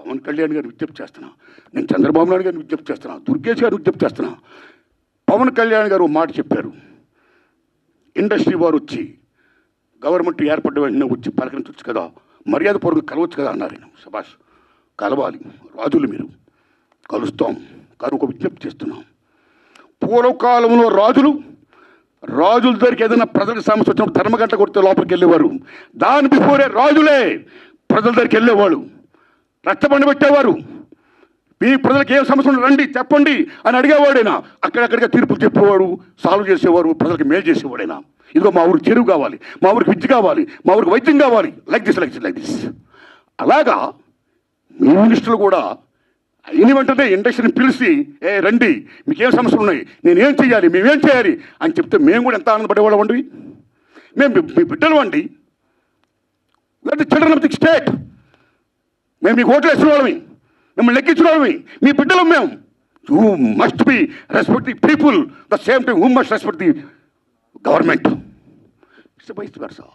పవన్ కళ్యాణ్ గారిని విజ్ఞప్తి చేస్తున్నా, నేను చంద్రబాబు నాయుడు గారిని విజ్ఞప్తి చేస్తున్నా, దుర్గేష్ గారిని విజ్ఞప్తి చేస్తున్నా. పవన్ కళ్యాణ్ గారు మాట చెప్పారు, ఇండస్ట్రీ వారు వచ్చి గవర్నమెంట్ ఏర్పడ్డ వెంటనే వచ్చి పలకరించవచ్చు కదా, మర్యాద పూర్వక కలవచ్చు కదా అన్నారు. శభాష్, కలవాలి రాజులు, మీరు కలుస్తాం. కానీ ఒక విజ్ఞప్తి చేస్తున్నాం, పూర్వకాలంలో రాజుల దగ్గరికి ఏదైనా ప్రజలకు సమస్య వచ్చినప్పుడు ధర్మగంట కొడితే లోపలికి వెళ్ళేవారు. దాని బిఫోరే రాజులే ప్రజల దగ్గరికి వెళ్ళేవాడు, రచ్చబండ పెట్టేవారు. మీ ప్రజలకు ఏం సమస్య ఉంటే రండి చెప్పండి అని అడిగేవాడైనా, అక్కడక్కడిగా తీర్పులు చెప్పేవాడు, సాల్వ్ చేసేవారు, ప్రజలకు మేలు చేసేవాడైనా. ఇదిగో మా ఊరికి చెరువు కావాలి, మా ఊరికి విద్య కావాలి, మా ఊరికి వైద్యం కావాలి, లైక్ దిస్. అలాగా మీ మినిస్టర్లు కూడా అయిన వెంటనే ఇండస్ట్రీని పిలిచి, రండి మీకేం సమస్యలు ఉన్నాయి, నేనేం చేయాలి, మేమేం చేయాలి అని చెప్తే మేము కూడా ఎంత ఆనందపడేవాళ్ళం అండి. మేము మీ బిడ్డలు అండి, the children of the state. మేము మీకు ఓట్లు వేసిన వాళ్ళమి, మిమ్మల్ని లెక్కించిన వాళ్ళమి, మీ బిడ్డలు మేము. You must be respect the people the same time you must respect the government. It's vice versa.